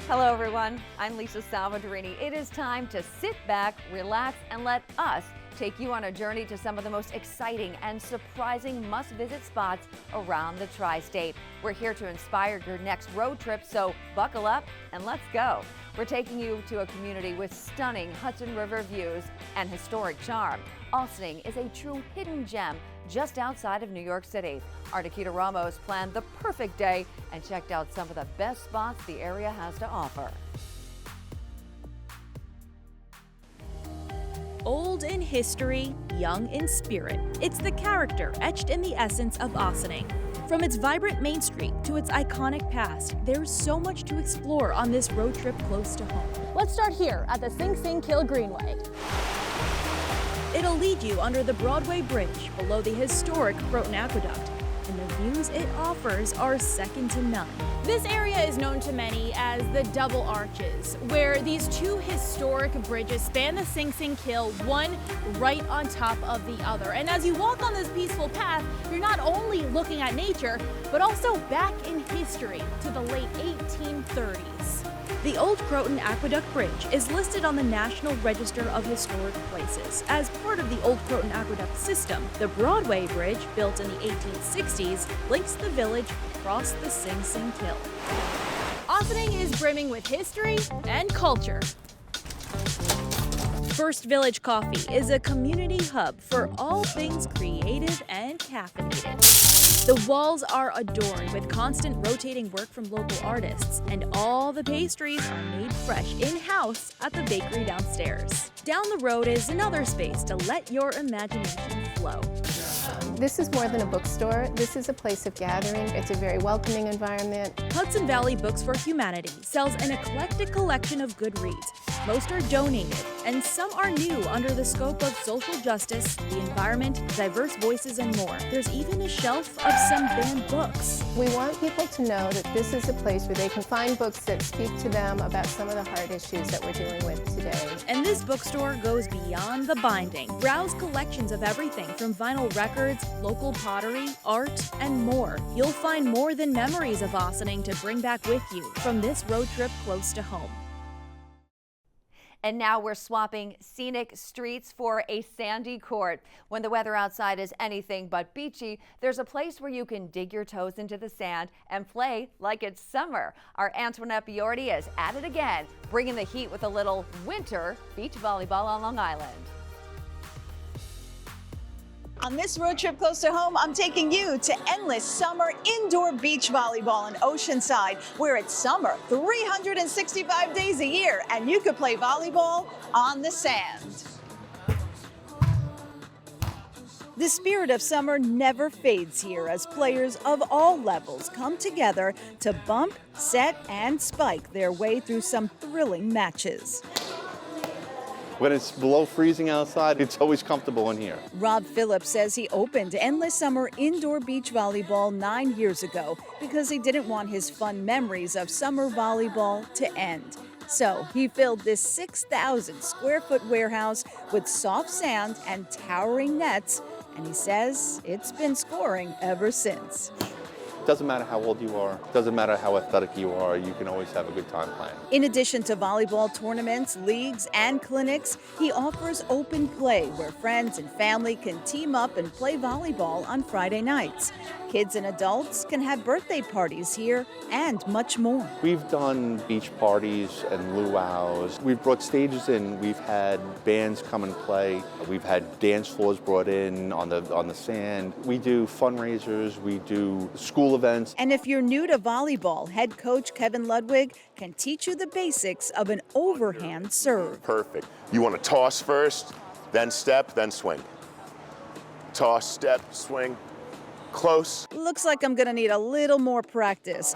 Hello everyone, I'm Lisa Salvadorini. It is time to sit back, relax, and let us take you on a journey to some of the most exciting and surprising must-visit spots around the tri-state. We're here to inspire your next road trip, so buckle up and let's go. We're taking you to a community with stunning Hudson River views and historic charm. Ossining is a true hidden gem just outside of New York City. Our Nikita Ramos planned the perfect day and checked out some of the best spots the area has to offer. Old in history, young in spirit. It's the character etched in the essence of Ossining. From its vibrant Main Street to its iconic past, there's so much to explore on this road trip close to home. Let's start here at the Sing Sing Kill Greenway. It'll lead you under the Broadway Bridge below the historic Croton Aqueduct, and the views it offers are second to none. This area is known to many as the Double Arches, where these two historic bridges span the Sing Sing Kill, one right on top of the other. And as you walk on this peaceful path, you're not only looking at nature, but also back in history to the late 1830s. The old Croton Aqueduct Bridge is listed on the National Register of Historic Places. As part of the old Croton Aqueduct system, the Broadway Bridge, built in the 1860s, links the village across the Sing Sing Kill. Ossining is brimming with history and culture. First Village Coffee is a community hub for all things creative and caffeinated. The walls are adorned with constant rotating work from local artists, and all the pastries are made fresh in-house at the bakery downstairs. Down the road is another space to let your imagination flow. This is more than a bookstore. This is a place of gathering. It's a very welcoming environment. Hudson Valley Books for Humanity sells an eclectic collection of good reads. Most are donated, and some are new under the scope of social justice, the environment, diverse voices, and more. There's even a shelf of some banned books. We want people to know that this is a place where they can find books that speak to them about some of the hard issues that we're dealing with today. And this bookstore goes beyond the binding. Browse collections of everything from vinyl records, local pottery, art, and more. You'll find more than memories of Ossining to bring back with you from this road trip close to home. And now we're swapping scenic streets for a sandy court. When the weather outside is anything but beachy, there's a place where you can dig your toes into the sand and play like it's summer. Our Antoinette Biordi is at it again, bringing the heat with a little winter beach volleyball on Long Island. On this road trip close to home, I'm taking you to Endless Summer Indoor Beach Volleyball in Oceanside, where it's summer 365 days a year, and you could play volleyball on the sand. The spirit of summer never fades here as players of all levels come together to bump, set, and spike their way through some thrilling matches. When it's below freezing outside, it's always comfortable in here. Rob Phillips says he opened Endless Summer Indoor Beach Volleyball 9 years ago because he didn't want his fun memories of summer volleyball to end. So he filled this 6,000 square foot warehouse with soft sand and towering nets, and he says it's been scoring ever since. Doesn't matter how old you are, doesn't matter how athletic you are, you can always have a good time playing. In addition to volleyball tournaments, leagues, and clinics, he offers open play where friends and family can team up and play volleyball on Friday nights. Kids and adults can have birthday parties here and much more. We've done beach parties and luau's. We've brought stages in. We've had bands come and play. We've had dance floors brought in on the sand. We do fundraisers. We do school events. And if you're new to volleyball, head coach Kevin Ludwig can teach you the basics of an overhand serve. Perfect. You want to toss first, then step, then swing. Toss, step, swing. Close. Looks like I'm gonna need a little more practice.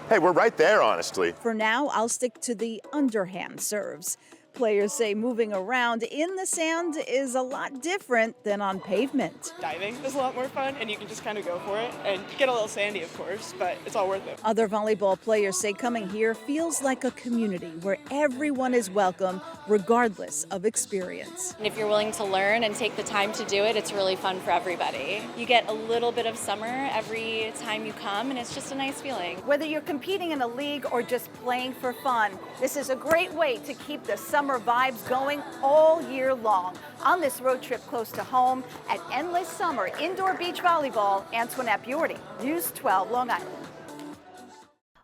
Hey, we're right there, honestly. For now, I'll stick to the underhand serves. Players say moving around in the sand is a lot different than on pavement. Diving is a lot more fun, and you can just kind of go for it. And you get a little sandy, of course, but it's all worth it. Other volleyball players say coming here feels like a community where everyone is welcome, regardless of experience. And if you're willing to learn and take the time to do it, it's really fun for everybody. You get a little bit of summer every time you come, and it's just a nice feeling. Whether you're competing in a league or just playing for fun, this is a great way to keep the summer vibes going all year long. On this road trip close to home at Endless Summer Indoor Beach Volleyball, Antoinette Bjordy, News 12, Long Island.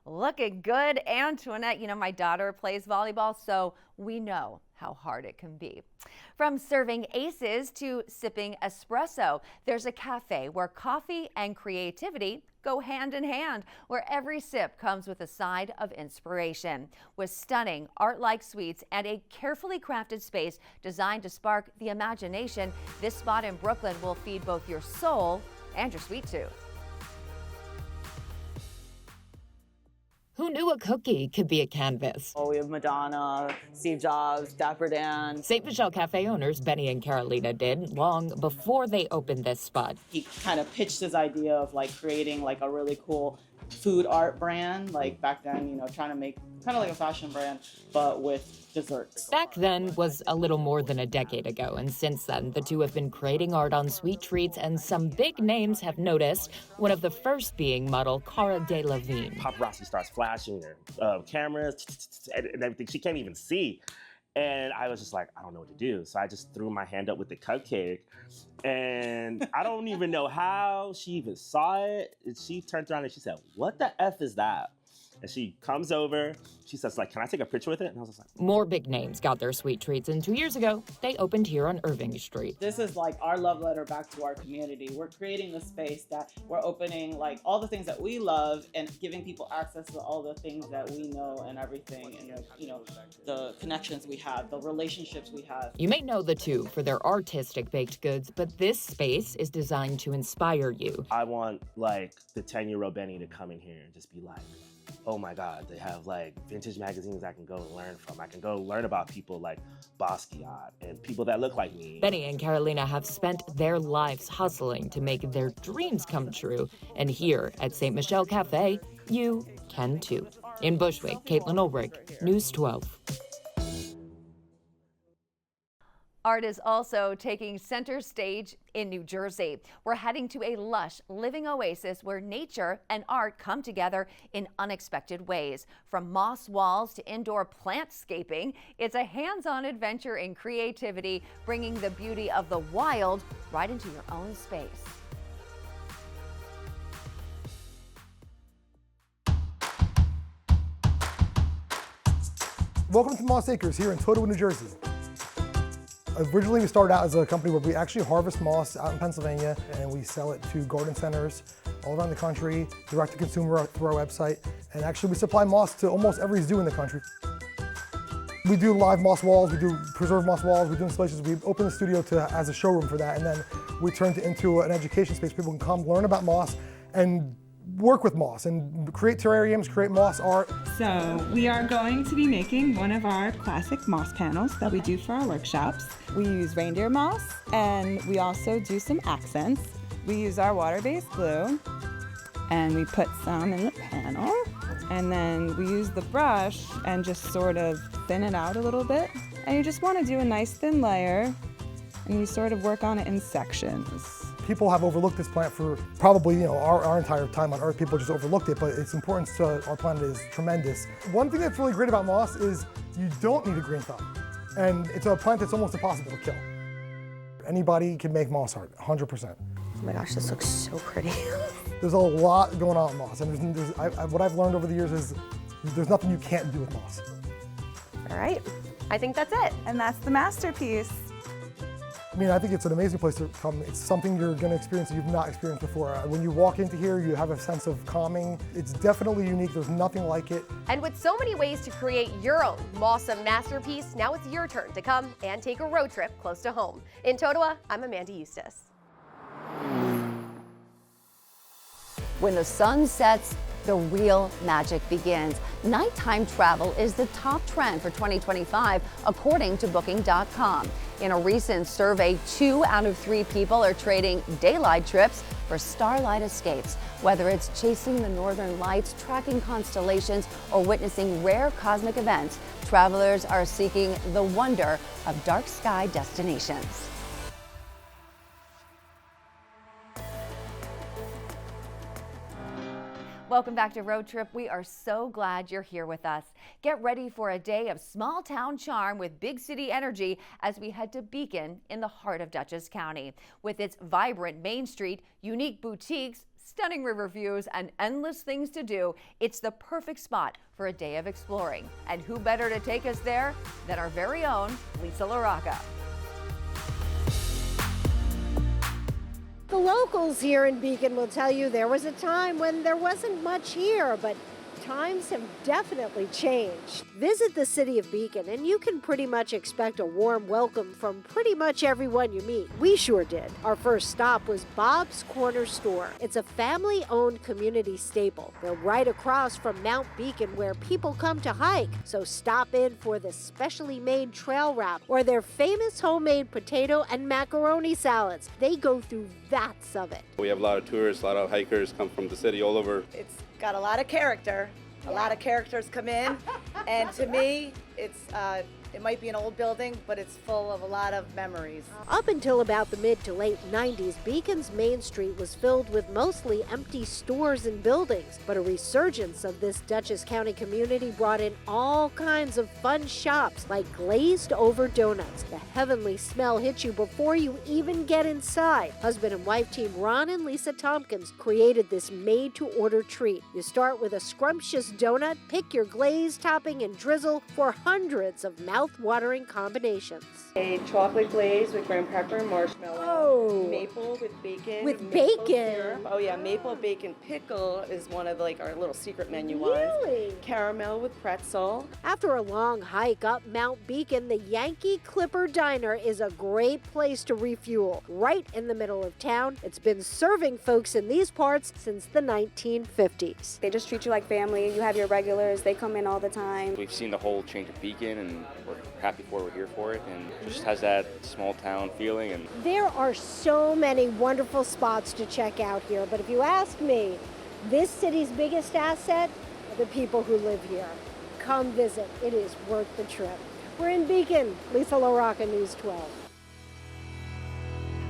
Looking good, Antoinette. You know, my daughter plays volleyball, so we know how hard it can be. From serving aces to sipping espresso, there's a cafe where coffee and creativity go hand in hand, where every sip comes with a side of inspiration. With stunning art-like suites and a carefully crafted space designed to spark the imagination, this spot in Brooklyn will feed both your soul and your sweet tooth. Who knew a cookie could be a canvas? Oh, we have Madonna, Steve Jobs, Dapper Dan. Saint Michel Cafe owners Benny and Carolina did long before they opened this spot. He kind of pitched his idea of like creating like a really cool food art brand, like back then, you know, trying to make kind of like a fashion brand, but with desserts. Back then was a little more than a decade ago, and since then, the two have been creating art on sweet treats, and some big names have noticed, one of the first being model Cara Delevingne. Paparazzi starts flashing her cameras and everything. She can't even see. And I was just like, I don't know what to do. So I just threw my hand up with the cupcake. And I don't even know how she even saw it. And she turned around and she said, "What the F is that?" And she comes over, she says, like, "Can I take a picture with it?" And I was just like... More big names got their sweet treats, and 2 years ago, they opened here on Irving Street. This is like our love letter back to our community. We're creating a space that we're opening like all the things that we love and giving people access to all the things that we know and everything, and the, you know, the connections we have, the relationships we have. You may know the two for their artistic baked goods, but this space is designed to inspire you. I want like the 10-year-old Benny to come in here and just be like, oh my God, they have like vintage magazines I can go and learn from. I can go learn about people like Basquiat and people that look like me. Benny and Carolina have spent their lives hustling to make their dreams come true. And here at Saint Michel Cafe, you can too. In Bushwick, Caitlin Ulrich, News 12. Art is also taking center stage in New Jersey. We're heading to a lush living oasis where nature and art come together in unexpected ways. From moss walls to indoor plantscaping, it's a hands-on adventure in creativity, bringing the beauty of the wild right into your own space. Welcome to Moss Acres here in Totowa, New Jersey. Originally, we started out as a company where we actually harvest moss out in Pennsylvania, and we sell it to garden centers all around the country, direct to consumer through our website. And actually, we supply moss to almost every zoo in the country. We do live moss walls, we do preserved moss walls, we do installations. We open the studio as a showroom for that, and then we turned it into an education space. People can come learn about moss and work with moss and create terrariums, create moss art. So we are going to be making one of our classic moss panels that we do for our workshops. We use reindeer moss, and we also do some accents. We use our water-based glue, and we put some in the panel, and then we use the brush and just sort of thin it out a little bit. And you just want to do a nice thin layer, and you sort of work on it in sections. People have overlooked this plant for probably, our entire time on Earth. People just overlooked it, but its importance to our planet is tremendous. One thing that's really great about moss is you don't need a green thumb. And it's a plant that's almost impossible to kill. Anybody can make moss art, 100%. Oh my gosh, this looks so pretty. There's a lot going on with moss, and what I've learned over the years is there's nothing you can't do with moss. All right, I think that's it. And that's the masterpiece. I mean, I think it's an amazing place to come. It's something you're going to experience that you've not experienced before. When you walk into here, you have a sense of calming. It's definitely unique. There's nothing like it. And with so many ways to create your own Mossome masterpiece, now it's your turn to come and take a road trip close to home. In Totowa, I'm Amanda Eustace. When the sun sets, the real magic begins. Nighttime travel is the top trend for 2025, according to Booking.com. In a recent survey, 2 out of 3 people are trading daylight trips for starlight escapes. Whether it's chasing the northern lights, tracking constellations, or witnessing rare cosmic events, travelers are seeking the wonder of dark sky destinations. Welcome back to Road Trip. We are so glad you're here with us. Get ready for a day of small town charm with big city energy as we head to Beacon in the heart of Dutchess County. With its vibrant Main Street, unique boutiques, stunning river views, and endless things to do, it's the perfect spot for a day of exploring. And who better to take us there than our very own Lisa LaRocca. The locals here in Beacon will tell you there was a time when there wasn't much here, but times have definitely changed. Visit the city of Beacon and you can pretty much expect a warm welcome from pretty much everyone you meet. We sure did. Our first stop was Bob's Corner Store. It's a family-owned community staple. They're right across from Mount Beacon where people come to hike, so stop in for the specially made trail wrap or their famous homemade potato and macaroni salads. They go through vats of it. We have a lot of tourists, a lot of hikers come from the city all over. It's got a lot of character. A lot of characters come in, and to me, it might be an old building, but it's full of a lot of memories. Up until about the mid to late 90s, Beacon's Main Street was filled with mostly empty stores and buildings, but a resurgence of this Dutchess County community brought in all kinds of fun shops like glazed over donuts. The heavenly smell hits you before you even get inside. Husband and wife team Ron and Lisa Tompkins created this made-to-order treat. You start with a scrumptious donut, pick your glaze, topping, and drizzle for hundreds of mouth-watering combinations. A chocolate glaze with graham pepper, marshmallow, maple with bacon. With bacon? Syrup. Oh yeah, maple bacon pickle is one of our little secret menu ones. Really? Caramel with pretzel. After a long hike up Mount Beacon, the Yankee Clipper Diner is a great place to refuel. Right in the middle of town, it's been serving folks in these parts since the 1950s. They just treat you like family. You have your regulars, they come in all the time. We've seen the whole change of Beacon and we're happy for it, we're here for it, and it just has that small town feeling. And there are so many wonderful spots to check out here, but if you ask me, this city's biggest asset are the people who live here. Come visit, it is worth the trip. We're in Beacon. Lisa LaRocca, News 12.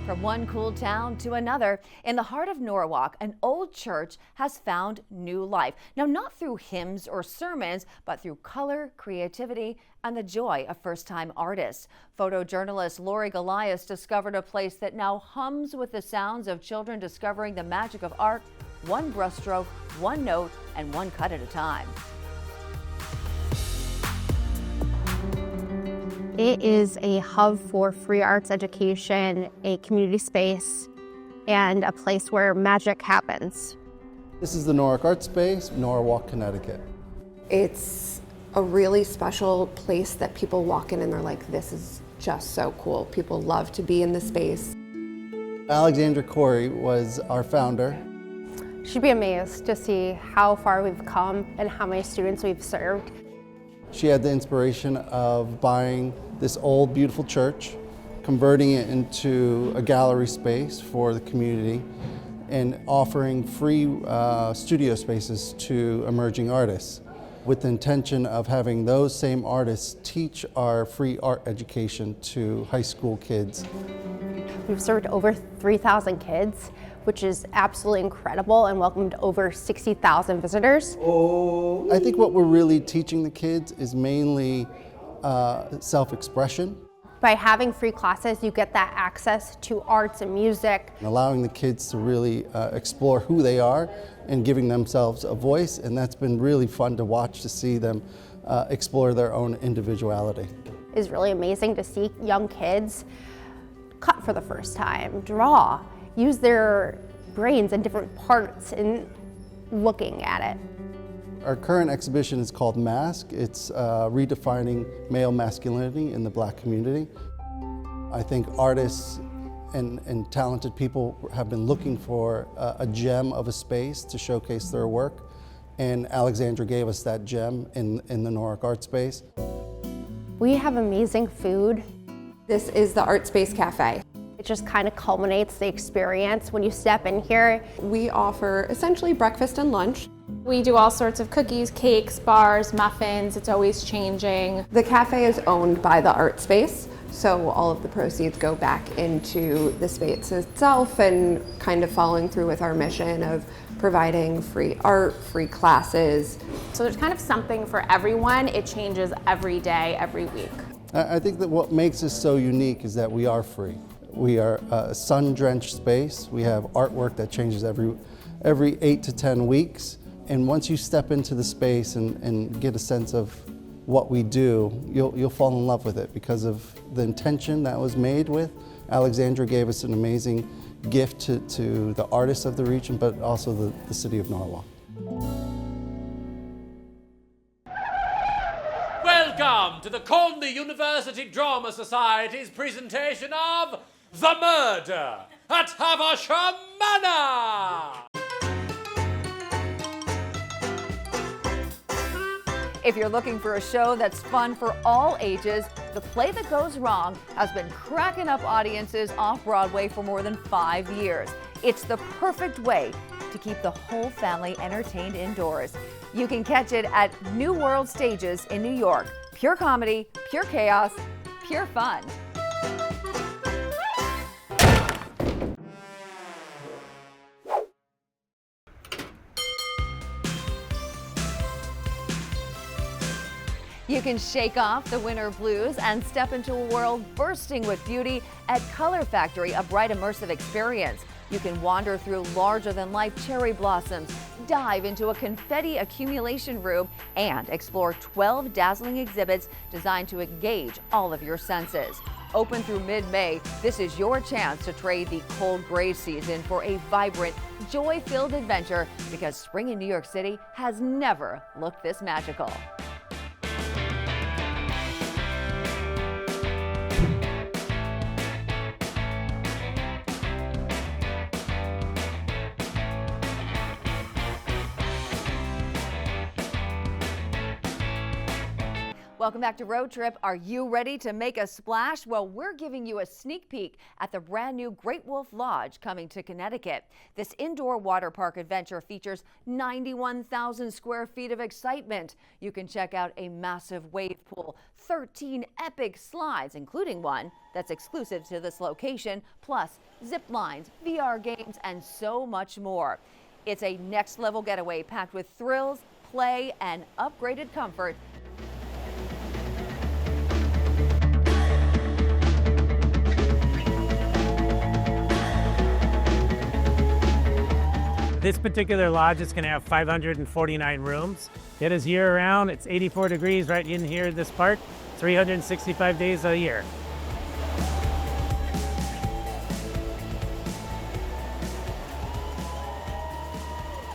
From one cool town to another, in the heart of Norwalk, an old church has found new life. Now, not through hymns or sermons, but through color, creativity, and the joy of first-time artists. Photojournalist Lori Goliath discovered a place that now hums with the sounds of children discovering the magic of art, one brushstroke, one note, and one cut at a time. It is a hub for free arts education, a community space, and a place where magic happens. This is the Norwalk Art Space, Norwalk, Connecticut. It's a really special place that people walk in and they're like, this is just so cool. People love to be in the space. Alexandra Corey was our founder. She'd be amazed to see how far we've come and how many students we've served. She had the inspiration of buying this old, beautiful church, converting it into a gallery space for the community, and offering free studio spaces to emerging artists, with the intention of having those same artists teach our free art education to high school kids. We've served over 3,000 kids, which is absolutely incredible, and welcomed over 60,000 visitors. I think what we're really teaching the kids is mainly self-expression. By having free classes, you get that access to arts and music. And allowing the kids to really explore who they are and giving themselves a voice, and that's been really fun to watch, to see them explore their own individuality. It's really amazing to see young kids cut for the first time, draw, use their brains in different parts in looking at it. Our current exhibition is called Mask. It's redefining male masculinity in the Black community. I think artists and talented people have been looking for a gem of a space to showcase their work, And Alexandra gave us that gem in the Norwalk Art Space. We have amazing food. This is the Art Space Cafe. It just kind of culminates the experience when you step in here. We offer essentially breakfast and lunch. We do all sorts of cookies, cakes, bars, muffins. It's always changing. The cafe is owned by the Art Space, so all of the proceeds go back into the space itself and kind of following through with our mission of providing free art, free classes. So there's kind of something for everyone. It changes every day, every week. I think that what makes us so unique is that we are free. We are a sun-drenched space. We have artwork that changes every 8 to 10 weeks. And once you step into the space and get a sense of what we do, you'll fall in love with it because of the intention that was made with. Alexandra gave us an amazing gift to the artists of the region, but also the city of Norwalk. Welcome to the Cornell University Drama Society's presentation of The Murder at Havisham Manor! If you're looking for a show that's fun for all ages, The Play That Goes Wrong has been cracking up audiences off Broadway for more than 5 years. It's the perfect way to keep the whole family entertained indoors. You can catch it at New World Stages in New York. Pure comedy, pure chaos, pure fun. You can shake off the winter blues and step into a world bursting with beauty at Color Factory, a bright immersive experience. You can wander through larger-than-life cherry blossoms, dive into a confetti accumulation room, and explore 12 dazzling exhibits designed to engage all of your senses. Open through mid-May, this is your chance to trade the cold gray season for a vibrant, joy-filled adventure because spring in New York City has never looked this magical. Welcome back to Road Trip. Are you ready to make a splash? Well, we're giving you a sneak peek at the brand new Great Wolf Lodge coming to Connecticut. This indoor water park adventure features 91,000 square feet of excitement. You can check out a massive wave pool, 13 epic slides, including one that's exclusive to this location, plus zip lines, VR games, and so much more. It's a next level getaway packed with thrills, play, and upgraded comfort. This particular lodge is going to have 549 rooms. It is year-round. It's 84 degrees right in here in this park, 365 days a year.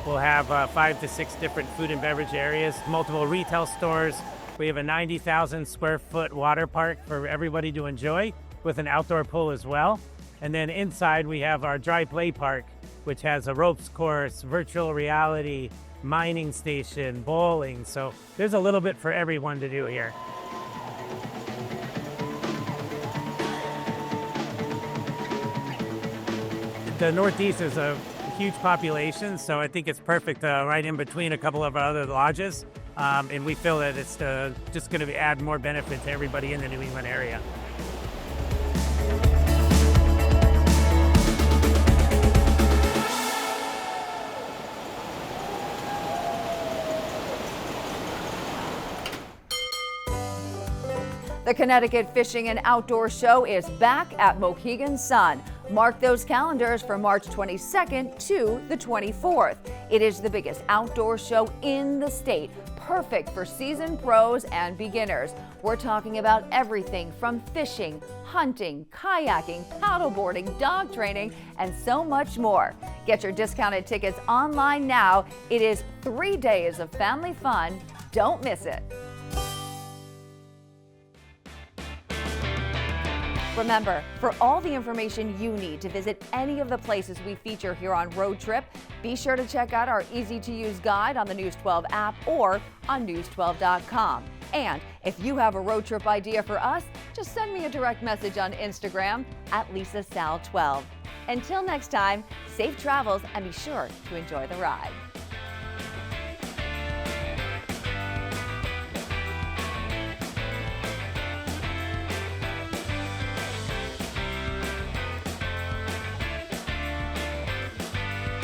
We'll have 5 to 6 different food and beverage areas, multiple retail stores. We have a 90,000 square foot water park for everybody to enjoy with an outdoor pool as well. And then inside we have our dry play park, which has a ropes course, virtual reality, mining station, bowling. So there's a little bit for everyone to do here. The Northeast is a huge population, so I think it's perfect right in between a couple of our other lodges. And we feel that it's just going to add more benefit to everybody in the New England area. The Connecticut Fishing and Outdoor Show is back at Mohegan Sun. Mark those calendars for March 22nd to the 24th. It is the biggest outdoor show in the state, perfect for seasoned pros and beginners. We're talking about everything from fishing, hunting, kayaking, paddleboarding, dog training, and so much more. Get your discounted tickets online now. It is 3 days of family fun. Don't miss it. Remember, for all the information you need to visit any of the places we feature here on Road Trip, be sure to check out our easy-to-use guide on the News 12 app or on news12.com. And if you have a road trip idea for us, just send me a direct message on Instagram at LisaSal12. Until next time, safe travels and be sure to enjoy the ride.